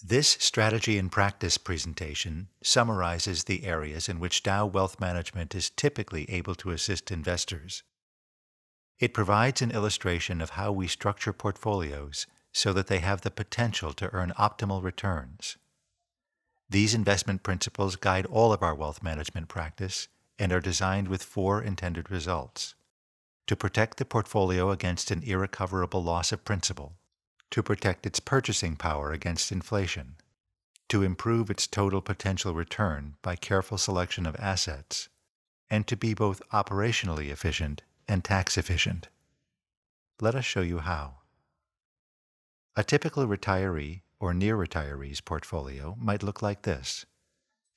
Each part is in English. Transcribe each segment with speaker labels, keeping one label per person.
Speaker 1: This strategy and practice presentation summarizes the areas in which Dow Wealth Management is typically able to assist investors. It provides an illustration of how we structure portfolios so that they have the potential to earn optimal returns. These investment principles guide all of our wealth management practice and are designed with four intended results: to protect the portfolio against an irrecoverable loss of principal, to protect its purchasing power against inflation, to improve its total potential return by careful selection of assets, and to be both operationally efficient and tax efficient. Let us show you how. A typical retiree or near retiree's portfolio might look like this: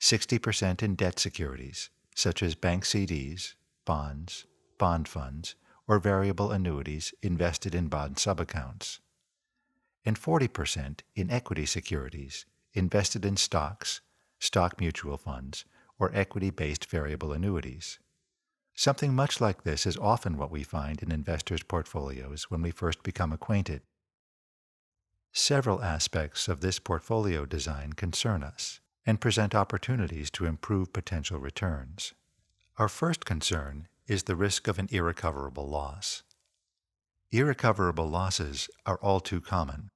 Speaker 1: 60% in debt securities, such as bank CDs, bonds, bond funds, or variable annuities invested in bond subaccounts, and 40% in equity securities invested in stocks, stock mutual funds, or equity-based variable annuities. Something much like this is often what we find in investors' portfolios when we first become acquainted. Several aspects of this portfolio design concern us and present opportunities to improve potential returns. Our first concern is the risk of an irrecoverable loss. Irrecoverable losses are all too common,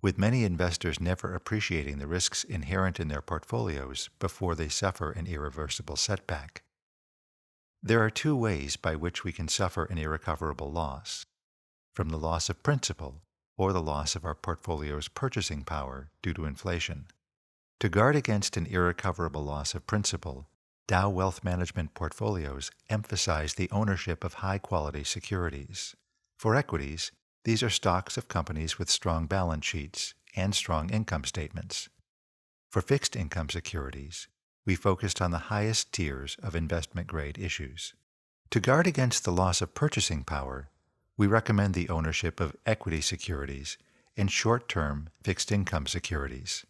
Speaker 1: with many investors never appreciating the risks inherent in their portfolios before they suffer an irreversible setback. There are two ways by which we can suffer an irrecoverable loss: from the loss of principal or the loss of our portfolio's purchasing power due to inflation. To guard against an irrecoverable loss of principal, Dow Wealth Management portfolios emphasize the ownership of high-quality securities. For equities, these are stocks of companies with strong balance sheets and strong income statements. For fixed income securities, we focused on the highest tiers of investment-grade issues. To guard against the loss of purchasing power, we recommend the ownership of equity securities and short-term fixed income securities.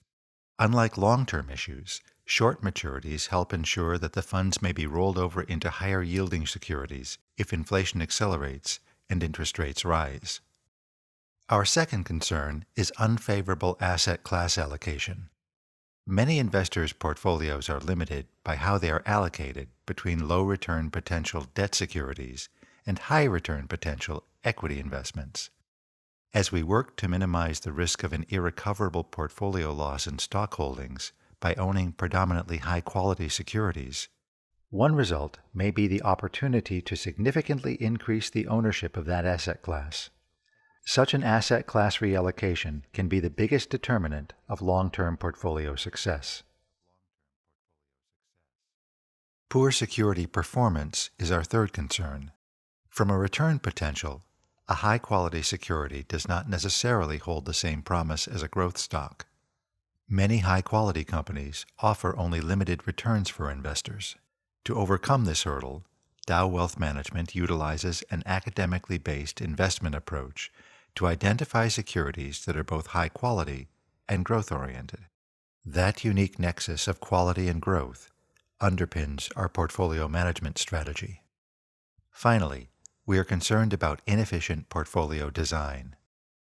Speaker 1: Unlike long-term issues, short maturities help ensure that the funds may be rolled over into higher-yielding securities if inflation accelerates and interest rates rise. Our second concern is unfavorable asset class allocation. Many investors' portfolios are limited by how they are allocated between low-return potential debt securities and high-return potential equity investments. As we work to minimize the risk of an irrecoverable portfolio loss in stock holdings by owning predominantly high-quality securities, one result may be the opportunity to significantly increase the ownership of that asset class. Such an asset class reallocation can be the biggest determinant of long-term portfolio success. Poor security performance is our third concern. From a return potential, a high-quality security does not necessarily hold the same promise as a growth stock. Many high-quality companies offer only limited returns for investors. To overcome this hurdle, Dow Wealth Management utilizes an academically based investment approach to identify securities that are both high quality and growth-oriented. That unique nexus of quality and growth underpins our portfolio management strategy. Finally, we are concerned about inefficient portfolio design.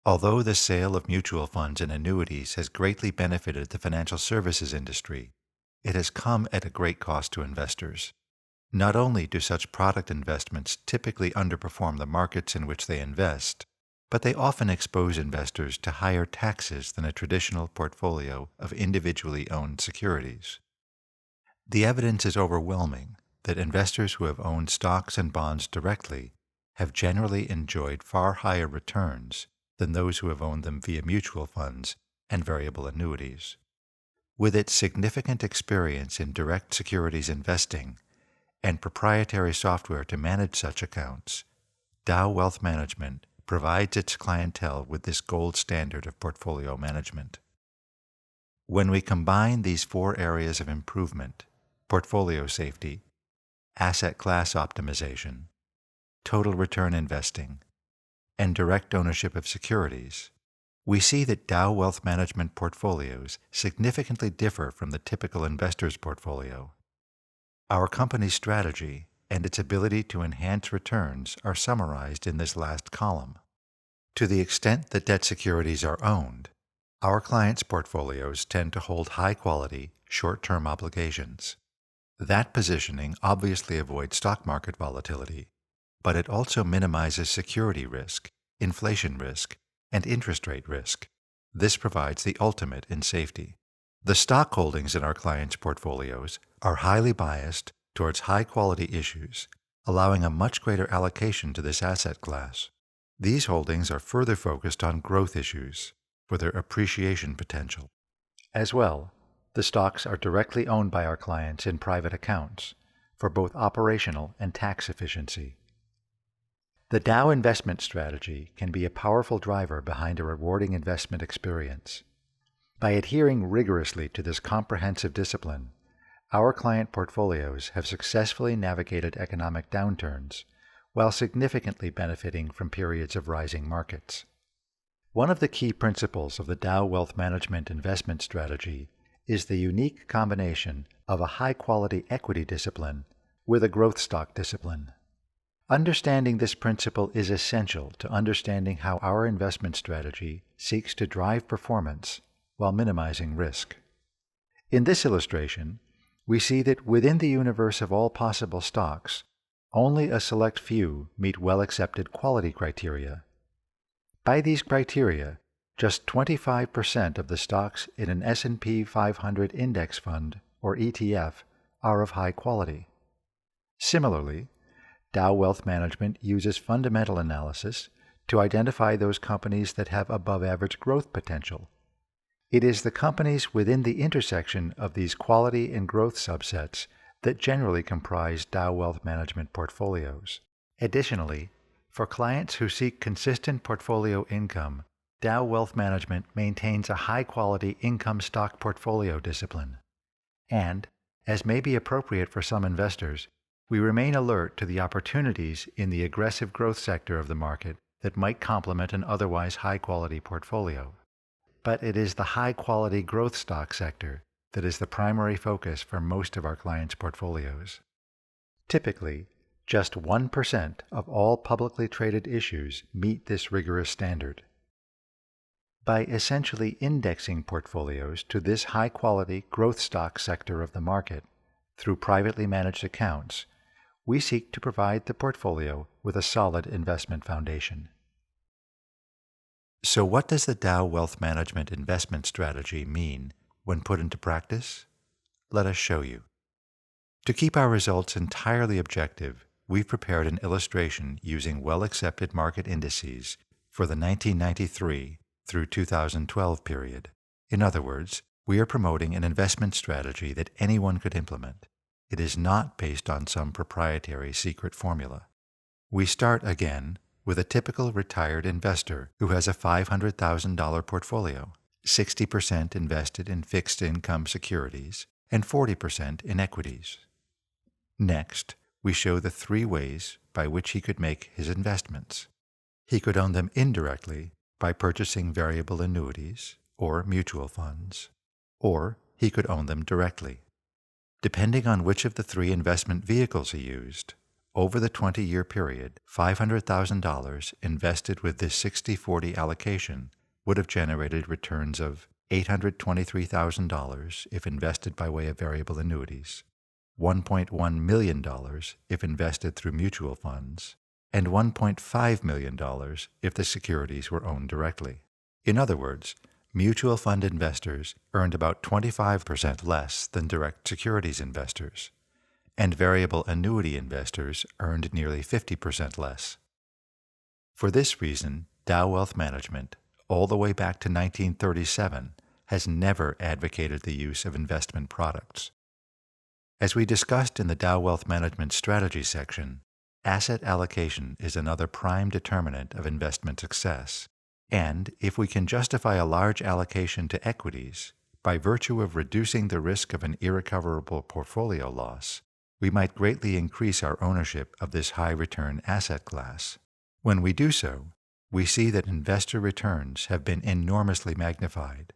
Speaker 1: Although the sale of mutual funds and annuities has greatly benefited the financial services industry, it has come at a great cost to investors. Not only do such product investments typically underperform the markets in which they invest, but they often expose investors to higher taxes than a traditional portfolio of individually owned securities. The evidence is overwhelming that investors who have owned stocks and bonds directly have generally enjoyed far higher returns than those who have owned them via mutual funds and variable annuities. With its significant experience in direct securities investing and proprietary software to manage such accounts, Dow Wealth Management provides its clientele with this gold standard of portfolio management. When we combine these four areas of improvement: portfolio safety, asset class optimization, total return investing, and direct ownership of securities, we see that Dow Wealth Management portfolios significantly differ from the typical investor's portfolio. Our company's strategy and its ability to enhance returns are summarized in this last column. To the extent that debt securities are owned, Our clients' portfolios tend to hold high-quality, short-term obligations. That positioning obviously avoids stock market volatility, but it also minimizes security risk, inflation risk, and interest rate risk. This provides the ultimate in safety. The stock holdings in our clients' portfolios are highly biased towards high-quality issues, allowing a much greater allocation to this asset class. These holdings are further focused on growth issues for their appreciation potential. As well, the stocks are directly owned by our clients in private accounts for both operational and tax efficiency. The Dow investment strategy can be a powerful driver behind a rewarding investment experience. By adhering rigorously to this comprehensive discipline, our client portfolios have successfully navigated economic downturns while significantly benefiting from periods of rising markets. One of the key principles of the Dow Wealth Management investment strategy is the unique combination of a high-quality equity discipline with a growth stock discipline. Understanding this principle is essential to understanding how our investment strategy seeks to drive performance while minimizing risk. In this illustration, we see that within the universe of all possible stocks, only a select few meet well-accepted quality criteria. By these criteria, just 25% of the stocks in an S&P 500 index fund, or ETF, are of high quality. Similarly, Dow Wealth Management uses fundamental analysis to identify those companies that have above-average growth potential. It is the companies within the intersection of these quality and growth subsets that generally comprise Dow Wealth Management portfolios. Additionally, for clients who seek consistent portfolio income, Dow Wealth Management maintains a high-quality income stock portfolio discipline. And, as may be appropriate for some investors, we remain alert to the opportunities in the aggressive growth sector of the market that might complement an otherwise high-quality portfolio. But it is the high-quality growth stock sector that is the primary focus for most of our clients' portfolios. Typically, just 1% of all publicly traded issues meet this rigorous standard. By essentially indexing portfolios to this high-quality growth stock sector of the market through privately managed accounts, we seek to provide the portfolio with a solid investment foundation. So what does the Dow Wealth Management investment strategy mean when put into practice? Let us show you. To keep our results entirely objective, we've prepared an illustration using well-accepted market indices for the 1993 through 2012 period. In other words, we are promoting an investment strategy that anyone could implement. It is not based on some proprietary secret formula. We start again with a typical retired investor who has a $500,000 portfolio, 60% invested in fixed income securities and 40% in equities. Next, we show the three ways by which he could make his investments. He could own them indirectly by purchasing variable annuities or mutual funds, or he could own them directly. Depending on which of the three investment vehicles he used, over the 20-year period, $500,000 invested with this 60-40 allocation would have generated returns of $823,000 if invested by way of variable annuities, $1.1 million if invested through mutual funds, and $1.5 million if the securities were owned directly. In other words, mutual fund investors earned about 25% less than direct securities investors, and variable annuity investors earned nearly 50% less. For this reason, Dow Wealth Management, all the way back to 1937, has never advocated the use of investment products. As we discussed in the Dow Wealth Management strategy section, asset allocation is another prime determinant of investment success, and if we can justify a large allocation to equities by virtue of reducing the risk of an irrecoverable portfolio loss, we might greatly increase our ownership of this high-return asset class. When we do so, we see that investor returns have been enormously magnified.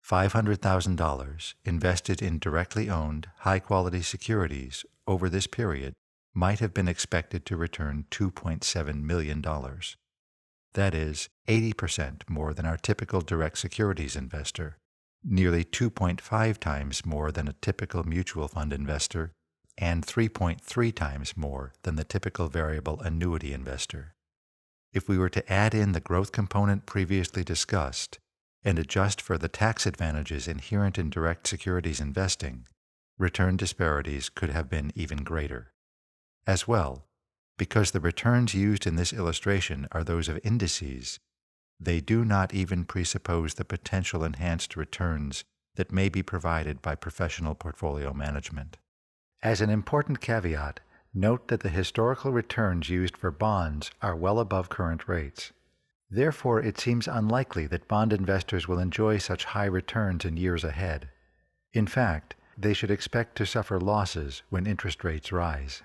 Speaker 1: $500,000 invested in directly owned, high-quality securities over this period might have been expected to return $2.7 million. That is, 80% more than our typical direct securities investor, nearly 2.5 times more than a typical mutual fund investor, and 3.3 times more than the typical variable annuity investor. If we were to add in the growth component previously discussed and adjust for the tax advantages inherent in direct securities investing, return disparities could have been even greater. As well, because the returns used in this illustration are those of indices, they do not even presuppose the potential enhanced returns that may be provided by professional portfolio management. As an important caveat, note that the historical returns used for bonds are well above current rates. Therefore, it seems unlikely that bond investors will enjoy such high returns in years ahead. In fact, they should expect to suffer losses when interest rates rise.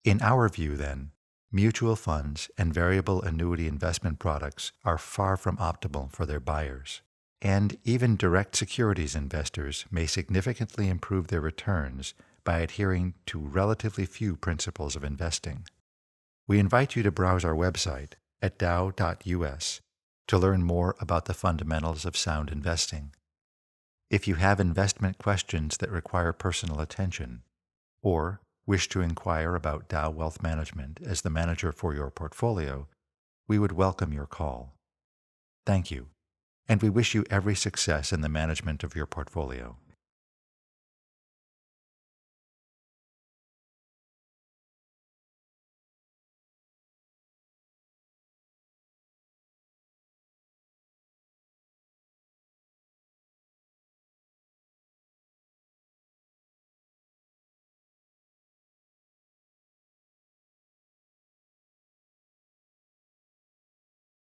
Speaker 1: In our view, then, mutual funds and variable annuity investment products are far from optimal for their buyers, and even direct securities investors may significantly improve their returns by adhering to relatively few principles of investing. We invite you to browse our website at dow.us to learn more about the fundamentals of sound investing. If you have investment questions that require personal attention, or wish to inquire about Dow Wealth Management as the manager for your portfolio, we would welcome your call. Thank you, and we wish you every success in the management of your portfolio.